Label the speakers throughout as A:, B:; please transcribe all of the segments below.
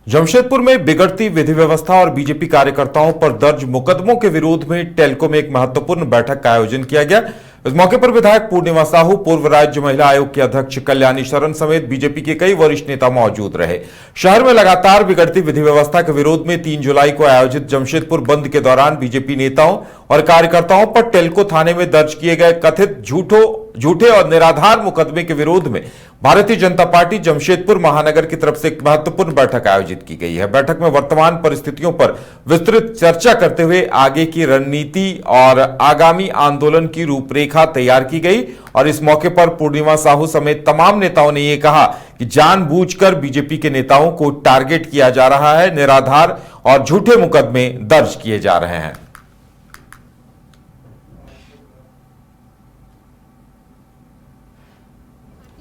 A: जमशेदपुर में बिगड़ती विधि व्यवस्था और बीजेपी कार्यकर्ताओं पर दर्ज मुकदमों के विरोध में टेल्को में एक महत्वपूर्ण बैठक का आयोजन किया गया। इस मौके पर विधायक पूर्णिमा साहू, पूर्व राज्य महिला आयोग की अध्यक्ष कल्याणी शरण समेत बीजेपी के कई वरिष्ठ नेता मौजूद रहे। शहर में लगातार बिगड़ती विधि व्यवस्था के विरोध में 3 जुलाई को आयोजित जमशेदपुर बंद के दौरान बीजेपी नेताओं और कार्यकर्ताओं पर टेल्को थाने में दर्ज किए गए कथित झूठे और निराधार मुकदमे के विरोध में भारतीय जनता पार्टी जमशेदपुर महानगर की तरफ से एक महत्वपूर्ण बैठक आयोजित की गई है। बैठक में वर्तमान परिस्थितियों पर विस्तृत चर्चा करते हुए आगे की रणनीति और आगामी आंदोलन की रूपरेखा तैयार की गई और इस मौके पर पूर्णिमा साहू समेत तमाम नेताओं ने यह कहा कि जानबूझकर बीजेपी के नेताओं को टारगेट किया जा रहा है, निराधार और झूठे मुकदमे दर्ज किए जा रहे हैं।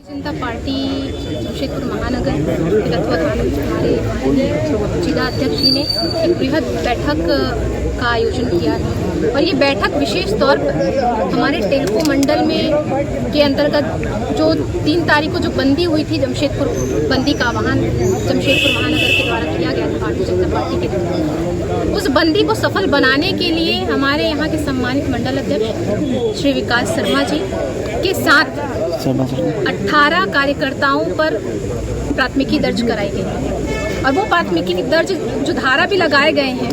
B: जनता पार्टी जमशेदपुर महानगर के तत्वाधान में हमारे माननीय जिलाध्यक्ष जी ने एक बृहद बैठक का आयोजन किया है और ये बैठक विशेष तौर पर हमारे टेल्को मंडल में के अंतर्गत जो 3 तारीख को जो बंदी हुई थी, जमशेदपुर बंदी का आह्वान जमशेदपुर महानगर के द्वारा किया गया था भारतीय जनता पार्टी के द्वारा, उस बंदी को सफल बनाने के लिए हमारे यहाँ के सम्मानित मंडल अध्यक्ष श्री विकास शर्मा जी के साथ 18 कार्यकर्ताओं पर प्राथमिकी दर्ज कराई गई और वो प्राथमिकी दर्ज जो धारा भी लगाए गए हैं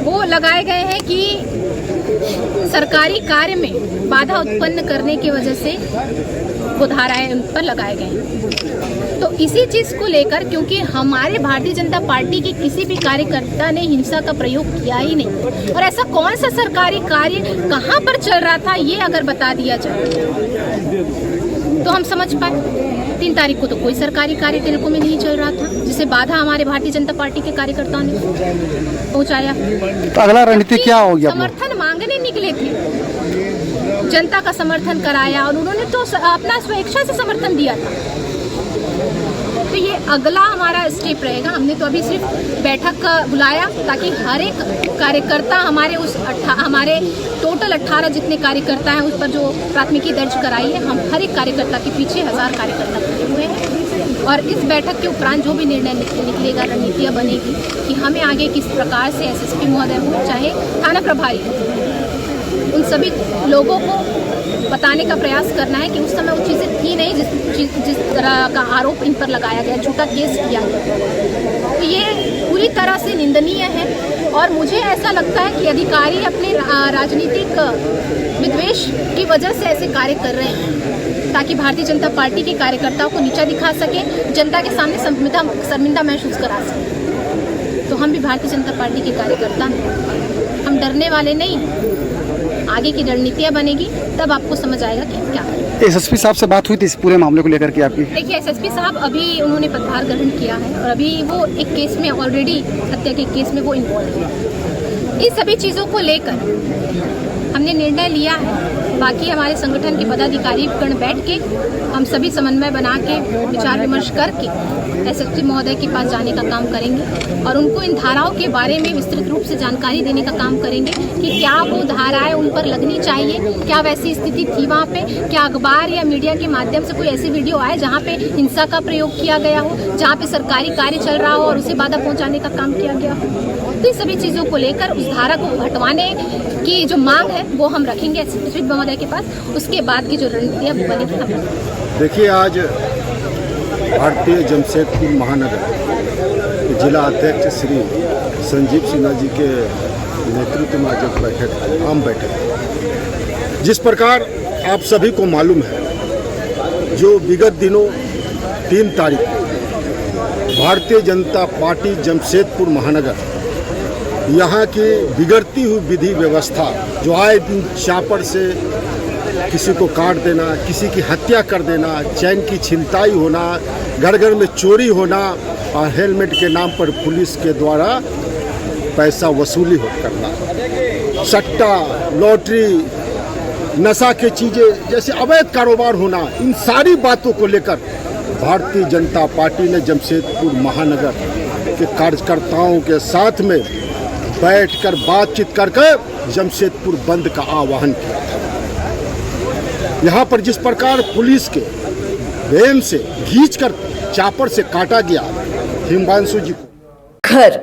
B: वो लगाए गए हैं कि सरकारी कार्य में बाधा उत्पन्न करने की वजह से वो धाराएं उन पर लगाए गए हैं। तो इसी चीज़ को लेकर, क्योंकि हमारे भारतीय जनता पार्टी के किसी भी कार्यकर्ता ने हिंसा का प्रयोग किया ही नहीं और ऐसा कौन सा सरकारी कार्य कहाँ पर चल रहा था ये अगर बता दिया जाए तो हम समझ पाए। 3 तारीख को तो कोई सरकारी कार्य टेल्को में नहीं चल रहा था जिसे बाधा हमारे भारतीय जनता पार्टी के कार्यकर्ताओं ने पहुंचाया।
C: तो अगला रणनीति क्या हो गया?
B: समर्थन मांगने निकले थे, जनता का समर्थन कराया और उन्होंने तो अपना स्वेच्छा से समर्थन दिया था। तो ये अगला हमारा स्टेप रहेगा। हमने तो अभी सिर्फ बैठक बुलाया ताकि हर एक कार्यकर्ता हमारे टोटल 18 जितने कार्यकर्ता हैं उस पर जो प्राथमिकी दर्ज कराई है, हम हर एक कार्यकर्ता के पीछे 1000 कार्यकर्ता खड़े हुए हैं और इस बैठक के उपरांत जो भी निर्णय निकलेगा, रणनीतियाँ बनेगी कि हमें आगे किस प्रकार से एसएसपी महोदय हो चाहे थाना प्रभारी, उन सभी लोगों को बताने का प्रयास करना है कि उस समय वो चीज़ें थी नहीं जिस तरह का आरोप इन पर लगाया गया, झूठा केस किया गया। तो ये पूरी तरह से निंदनीय है और मुझे ऐसा लगता है कि अधिकारी अपने राजनीतिक विद्वेष की वजह से ऐसे कार्य कर रहे हैं ताकि भारतीय जनता पार्टी के कार्यकर्ताओं को नीचा दिखा सके, जनता के सामने शर्मिंदा महसूस करा सके। तो हम भी भारतीय जनता पार्टी के कार्यकर्ता हैं, हम डरने वाले नहीं। आगे की रणनीतियाँ बनेगी तब आपको समझ आएगा कि क्या है।
C: एसएसपी साहब से बात हुई थी इस पूरे मामले को लेकर के आपकी? देखिए,
B: एसएसपी साहब अभी उन्होंने पदभार ग्रहण किया है और अभी वो एक केस में ऑलरेडी हत्या के केस में वो इन्वॉल्व है। इन सभी चीज़ों को लेकर हमने निर्णय लिया है। बाकी हमारे संगठन के पदाधिकारी गण बैठ के हम सभी समन्वय बना के विचार विमर्श करके एसएसपी महोदय के पास जाने का काम करेंगे और उनको इन धाराओं के बारे में विस्तृत रूप से जानकारी देने का काम करेंगे कि क्या वो धाराएं उन पर लगनी चाहिए, क्या वैसी स्थिति थी वहाँ पे, क्या अखबार या मीडिया के माध्यम से कोई ऐसी वीडियो आए जहाँ पे हिंसा का प्रयोग किया गया हो, जहाँ पे सरकारी कार्य चल रहा हो और उसे बाधा पहुँचाने का काम किया गया हो। तो इन सभी चीज़ों को लेकर उस धारा को हटवाने की जो मांग है वो हम रखेंगे एसएसपी महोदय के पास। उसके बाद की जो रणनीतियाँ बनेगी हम रखेंगे।
D: देखिए, आज भारतीय जमशेदपुर महानगर जिला अध्यक्ष श्री संजीव सिन्हा जी के नेतृत्व में जो बैठक, आम बैठक, जिस प्रकार आप सभी को मालूम है, जो विगत दिनों 3 तारीख को भारतीय जनता पार्टी जमशेदपुर महानगर यहाँ की बिगड़ती हुई विधि व्यवस्था, जो आए दिन चापर से किसी को काट देना, किसी की हत्या कर देना, चैन की छिनताई होना, घर घर में चोरी होना और हेलमेट के नाम पर पुलिस के द्वारा पैसा वसूली करना, सट्टा, लॉटरी, नशा के चीज़ें जैसे अवैध कारोबार होना, इन सारी बातों को लेकर भारतीय जनता पार्टी ने जमशेदपुर महानगर के कार्यकर्ताओं के साथ में बैठकर बातचीत करके जमशेदपुर बंद का आह्वान किया था। यहाँ पर जिस प्रकार पुलिस के वैन से खींचकर चापर से काटा गया हिमांशु जी को,
E: घर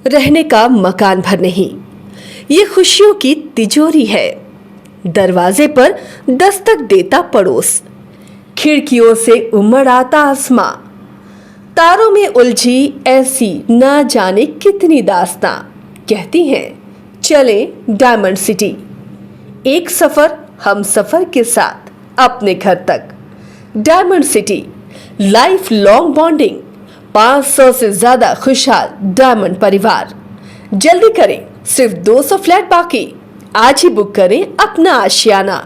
E: रहने का मकान भर नहीं, ये खुशियों की तिजोरी है। दरवाजे पर दस्तक देता पड़ोस, खिड़कियों से उमड़ आता आसमां, तारों में उलझी ऐसी न जाने कितनी दास्तां। कहती हैं चले डायमंड सिटी, एक सफर हम सफर के साथ अपने घर तक। Diamond city, life long bonding, 500 से ज्यादा खुशहाल डायमंड परिवार। जल्दी करें, सिर्फ 200 फ्लैट बाकी। आज ही बुक करें अपना आशियाना।